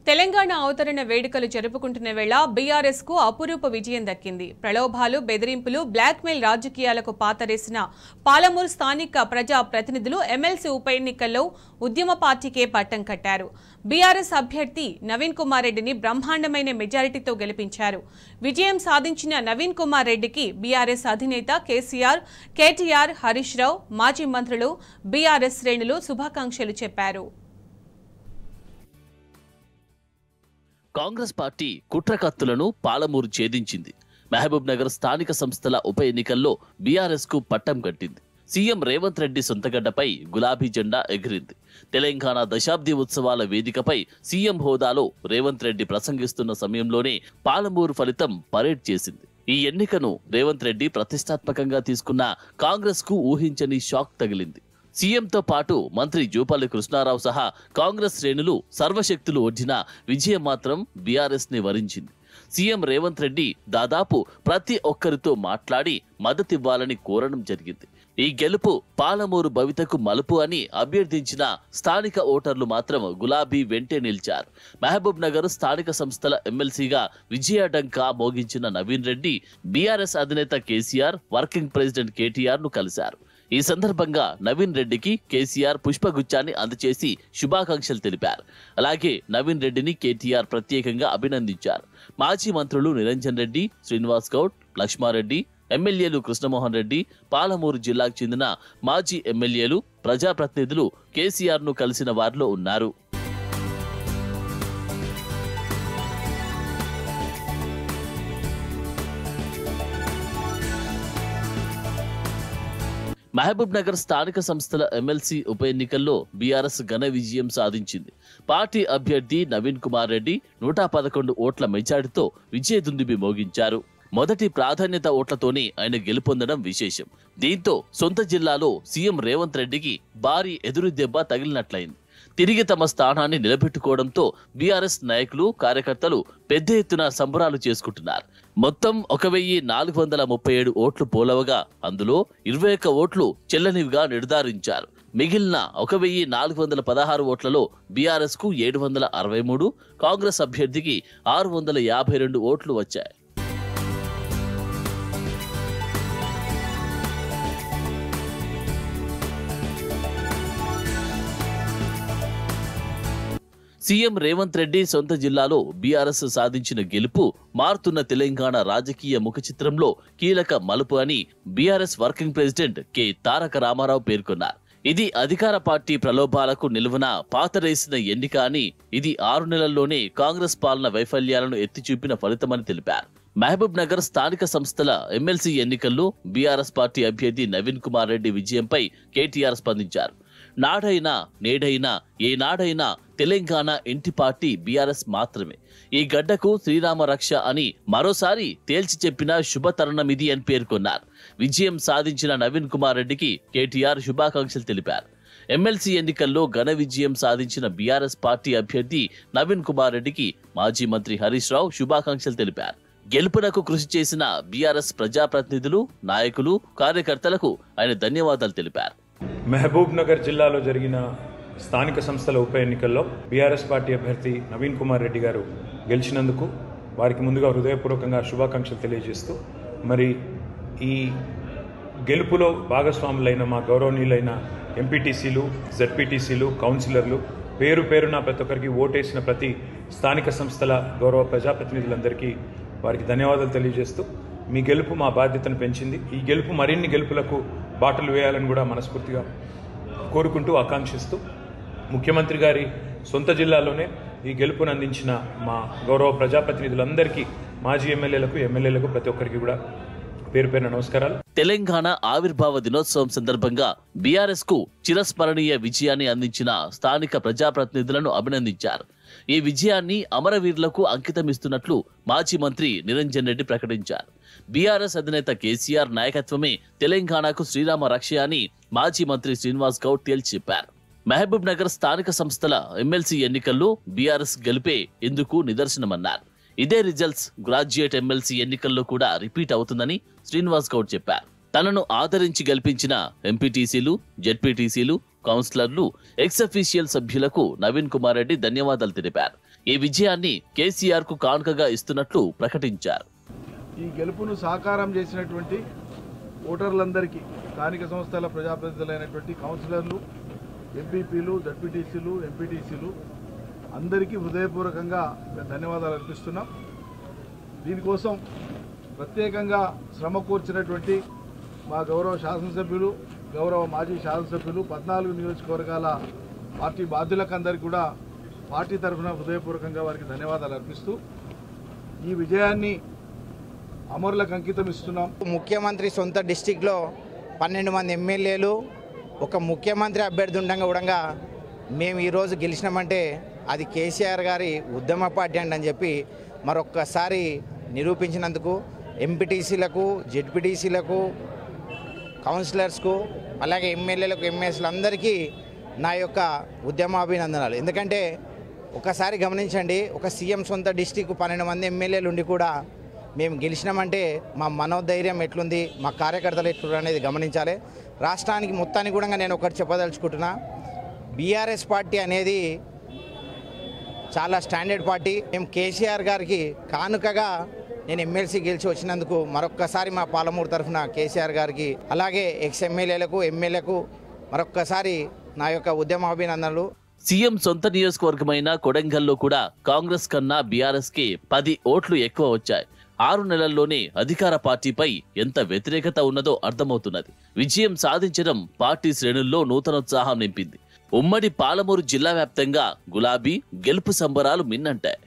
తెలంగాణ అవతరణ వేడుకలు జరుపుకుంటున్న వేళ బీఆర్ఎస్ కు అపురూప విజయం దక్కింది. ప్రలోభాలు, బెదిరింపులు, బ్లాక్మెయిల్ రాజకీయాలకు పాతరేసిన పాలమూరు స్థానిక ప్రజా ప్రతినిధులు ఎమ్మెల్సీ ఉప ఎన్నికల్లో ఉద్యమ పార్టీకే పట్టం కట్టారు. బీఆర్ఎస్ అభ్యర్థి నవీన్ కుమార్ రెడ్డిని బ్రహ్మాండమైన మెజారిటీతో గెలిపించారు. విజయం సాధించిన నవీన్ కుమార్ రెడ్డికి బీఆర్ఎస్ అధినేత కేసీఆర్, కేటీఆర్, హరీష్ రావు, మాజీ మంత్రులు, బీఆర్ఎస్ శ్రేణులు శుభాకాంక్షలు చెప్పారు. కాంగ్రెస్ పార్టీ కుట్రకత్తులను పాలమూరు ఛేదించింది. మహబూబ్ నగర్ స్థానిక సంస్థల ఉప ఎన్నికల్లో బీఆర్ఎస్ కు పట్టం కట్టింది. సీఎం రేవంత్ రెడ్డి సొంతగడ్డపై గులాబీ జెండా ఎగిరింది. తెలంగాణ దశాబ్ది ఉత్సవాల వేదికపై సీఎం హోదాలో రేవంత్ రెడ్డి ప్రసంగిస్తున్న సమయంలోనే పాలమూరు ఫలితం పరేడ్ చేసింది. ఈ ఎన్నికను రేవంత్ రెడ్డి ప్రతిష్టాత్మకంగా తీసుకున్న కాంగ్రెస్ కు ఊహించని షాక్ తగిలింది. సీఎంతో పాటు మంత్రి జూపల్లి కృష్ణారావు సహా కాంగ్రెస్ శ్రేణులు సర్వశక్తులు ఒడ్డిన విజయం మాత్రం బీఆర్ఎస్ ని వరించింది. సీఎం రేవంత్ రెడ్డి దాదాపు ప్రతి ఒక్కరితో మాట్లాడి మద్దతివ్వాలని కోరడం జరిగింది. ఈ గెలుపు పాలమూరు భవితకు మలుపు అని అభ్యర్థించిన స్థానిక ఓటర్లు మాత్రం గులాబీ వెంటే నిలిచారు. మహబూబ్ నగర్ స్థానిక సంస్థల ఎమ్మెల్సీగా విజయడంకా మోగించిన నవీన్ రెడ్డి బీఆర్ఎస్ అధినేత కేసీఆర్, వర్కింగ్ ప్రెసిడెంట్ కేటీఆర్ ను కలిశారు. ఈ సందర్భంగా నవీన్ రెడ్డికి కేసీఆర్ పుష్పగుచ్చాన్ని అందచేసి శుభాకాంక్షలు తెలిపారు. అలాగే నవీన్ రెడ్డిని కేటీఆర్ ప్రత్యేకంగా అభినందించారు. మాజీ మంత్రులు నిరంజన్ రెడ్డి, శ్రీనివాస్ గౌడ్, లక్ష్మారెడ్డి, ఎమ్మెల్యేలు కృష్ణమోహన్ రెడ్డి, పాలమూరు జిల్లాకు చెందిన మాజీ ఎమ్మెల్యేలు, ప్రజాప్రతినిధులు కేసీఆర్ ను కలిసిన వారిలో ఉన్నారు. మహబూబ్ నగర్ స్థానిక సంస్థల ఎమ్మెల్సీ ఉప ఎన్నికల్లో బీఆర్ఎస్ ఘన విజయం సాధించింది. పార్టీ అభ్యర్థి నవీన్ కుమార్ రెడ్డి 111 ఓట్ల మెజారిటీతో విజయదుందుబి మోగించారు. మొదటి ప్రాధాన్యత ఓట్లతోనే ఆయన గెలుపొందడం విశేషం. దీంతో సొంత జిల్లాలో సీఎం రేవంత్ రెడ్డికి భారీ ఎదురుదెబ్బ తగిలినట్లయింది. తిరిగి తమ స్థానాన్ని నిలబెట్టుకోవడంతో బీఆర్ఎస్ నాయకులు, కార్యకర్తలు పెద్ద ఎత్తున సంబరాలు చేసుకుంటున్నారు. మొత్తం 1437 ఓట్లు పోలవగా అందులో 21 ఓట్లు చెల్లనివిగా నిర్ధారించారు. మిగిలిన 1416 ఓట్లలో బీఆర్ఎస్ కు 763, కాంగ్రెస్ అభ్యర్థికి 652 ఓట్లు వచ్చాయి. సీఎం రేవంత్ రెడ్డి సొంత జిల్లాలో బీఆర్ఎస్ సాధించిన గెలుపు మారుతున్న తెలంగాణ రాజకీయ ముఖచిత్రంలో కీలక మలుపు అని బీఆర్ఎస్ వర్కింగ్ ప్రెసిడెంట్ కె తారక రామారావు పేర్కొన్నారు. ఇది అధికార పార్టీ ప్రలోభాలకు నిలువన పాతరేసిన ఎన్నిక అని, ఇది 6 నెలల్లోనే కాంగ్రెస్ పాలన వైఫల్యాలను ఎత్తిచూపిన ఫలితమని తెలిపారు. మహబూబ్ నగర్ స్థానిక సంస్థల ఎమ్మెల్సీ ఎన్నికల్లో బీఆర్ఎస్ పార్టీ అభ్యర్థి నవీన్ కుమార్ రెడ్డి విజయంపై కేటీఆర్ స్పందించారు. నాడైనా నేడైనా ఏనాడైనా తెలంగాణ ఇంటి పార్టీ బీఆర్ఎస్ మాత్రమే. ఈ గడ్డకు శ్రీరామ రక్ష అని మరోసారి తేల్చి చెప్పిన శుభతరుణమిది అని పేర్కొన్నారు. విజయం సాధించిన నవీన్ కుమార్ రెడ్డికి కేటీఆర్ శుభాకాంక్షలు తెలిపారు. ఎమ్మెల్సీ ఎన్నికల్లో ఘన విజయం సాధించిన బీఆర్ఎస్ పార్టీ అభ్యర్థి నవీన్ కుమార్ రెడ్డికి మాజీ మంత్రి హరీష్ రావు శుభాకాంక్షలు తెలిపారు. గెలుపునకు కృషి చేసిన బీఆర్ఎస్ ప్రజాప్రతినిధులు, నాయకులు, కార్యకర్తలకు ఆయన ధన్యవాదాలు తెలిపారు. మహబూబ్ నగర్ జిల్లాలో జరిగిన స్థానిక సంస్థల ఉప ఎన్నికల్లో బీఆర్ఎస్ పార్టీ అభ్యర్థి నవీన్ కుమార్ రెడ్డి గారు గెలిచినందుకు వారికి ముందుగా హృదయపూర్వకంగా శుభాకాంక్షలు తెలియజేస్తూ, మరి ఈ గెలుపులో భాగస్వాములైన మా గౌరవనీయులైన ఎంపీటీసీలు, జెడ్పీటీసీలు, కౌన్సిలర్లు, పేరు పేరున ప్రతి ఒక్కరికి ఓటేసిన ప్రతి స్థానిక సంస్థల గౌరవ ప్రజాప్రతినిధులందరికీ వారికి ధన్యవాదాలు తెలియజేస్తూ, మీ గెలుపు మా బాధ్యతను పెంచింది. ఈ గెలుపు మరిన్ని గెలుపులకు బాటలు వేయాలని కూడా మనస్ఫూర్తిగా కోరుకుంటూ, ఆకాంక్షిస్తూ, ముఖ్యమంత్రి గారి సొంత జిల్లాలోనే ఈ గెలుపును అందించిన మా గౌరవ ప్రజాప్రతినిధులందరికీ, మాజీ ఎమ్మెల్యేలకు ప్రతి ఒక్కరికి కూడా పేరు పేరున నమస్కారాలు. తెలంగాణ ఆవిర్భావ దినోత్సవం సందర్భంగా బీఆర్ఎస్ కు చిరస్మరణీయ విజయాన్ని అందించిన స్థానిక ప్రజాప్రతినిధులను అభినందించారు. ఈ విజయాన్ని అమరవీరులకు అంకితమిస్తున్నట్లు మాజీ మంత్రి నిరంజన్ రెడ్డి ప్రకటించారు. బీఆర్ఎస్ అధినేత కేసీఆర్ నాయకత్వమే తెలంగాణకు శ్రీరామ రక్ష అని మాజీ మంత్రి శ్రీనివాస్ గౌడ్ తేల్చి చెప్పారు. మహబూబ్ నగర్ స్థానిక సంస్థల ఎమ్మెల్సీ ఎన్నికల్లో బీఆర్ఎస్ గెలుపే ఇందుకు నిదర్శనమన్నారు. ఇదే రిజల్ట్స్ గ్రాడ్యుయేట్ ఎమ్మెల్సీ ఎన్నికల్లో కూడా రిపీట్ అవుతుందని శ్రీనివాస్ గౌడ్ చెప్పారు. తనను ఆదరించి గెలిపించిన ఎంపీటీసీలు, జెడ్పీటీసీలు, కౌన్సిలర్లు, ఎక్స్ అఫీషియల్ సభ్యులకు నవీన్ కుమార్ రెడ్డి ధన్యవాదాలు తెలిపారు. ఈ విజయాన్ని కేసీఆర్ కు కానుకగా ఇస్తున్నట్లు ప్రకటించారు. ఈ గెలుపును సాకారం చేసినటువంటి ఓటర్లందరికీ, స్థానిక సంస్థల ప్రజాప్రతినిధులైనటువంటి కౌన్సిలర్లు, ఎంపీపీలు, జడ్పీటీసీలు, ఎంపీటీసీలు అందరికీ హృదయపూర్వకంగా ధన్యవాదాలు అర్పిస్తున్నాం. దీనికోసం ప్రత్యేకంగా శ్రమ కూర్చినటువంటి మా గౌరవ శాసనసభ్యులు, గౌరవ మాజీ శాసనసభ్యులు, 14 నియోజకవర్గాల పార్టీ బాధ్యులకందరికీ కూడా పార్టీ తరఫున హృదయపూర్వకంగా వారికి ధన్యవాదాలు అర్పిస్తూ ఈ విజయాన్ని అమరులకు అంకితం ఇస్తున్నాం. ముఖ్యమంత్రి సొంత డిస్టిక్లో 12 మంది ఎమ్మెల్యేలు, ఒక ముఖ్యమంత్రి అభ్యర్థి ఉండగా కూడా మేము ఈరోజు గెలిచినామంటే అది కేసీఆర్ గారి ఉద్యమ పార్టీ అని చెప్పి మరొక్కసారి నిరూపించినందుకు ఎంపీటీసీలకు, జెడ్పీటీసీలకు, కౌన్సిలర్స్కు, అలాగే ఎమ్మెల్యేలకు, ఎంఎస్లు అందరికీ నా యొక్క ఉద్యమాభినందనాలు. ఎందుకంటే ఒకసారి గమనించండి, ఒక సీఎం సొంత డిస్టిక్ 12 మంది ఎమ్మెల్యేలు ఉండి కూడా మేము గెలిచినామంటే మా మనోధైర్యం ఎట్లుంది, మా కార్యకర్తలు ఎట్లుంది అనేది గమనించాలి. రాష్ట్రానికి మొత్తానికి కూడా నేను ఒకటి చెప్పదలుచుకుంటున్నా, బీఆర్ఎస్ పార్టీ అనేది చాలా స్టాండర్డ్ పార్టీ. మేము కేసీఆర్ గారికి కానుకగా నేను ఎమ్మెల్సీ గెలిచి వచ్చినందుకు మరొక్కసారి మా పాలమూరు తరఫున కేసీఆర్ గారికి, అలాగే ఎక్స్ ఎమ్మెల్యేలకు, ఎమ్మెల్యేలకు మరొక్కసారి నా యొక్క ఉద్యమాభినందనలు. సీఎం సొంత నియోజకవర్గమైన కొడంగల్లో కూడా కాంగ్రెస్ కన్నా బీఆర్ఎస్ కి 10 ఓట్లు ఎక్కువ వచ్చాయి. 6 నెలల్లోనే అధికార పార్టీపై ఎంత వ్యతిరేకత ఉన్నదో అర్థమవుతున్నది. విజయం సాధించడం పార్టీ శ్రేణుల్లో నూతనోత్సాహం నింపింది. ఉమ్మడి పాలమూరు జిల్లా వ్యాప్తంగా గులాబీ గెలుపు సంబరాలు మిన్నంటాయి.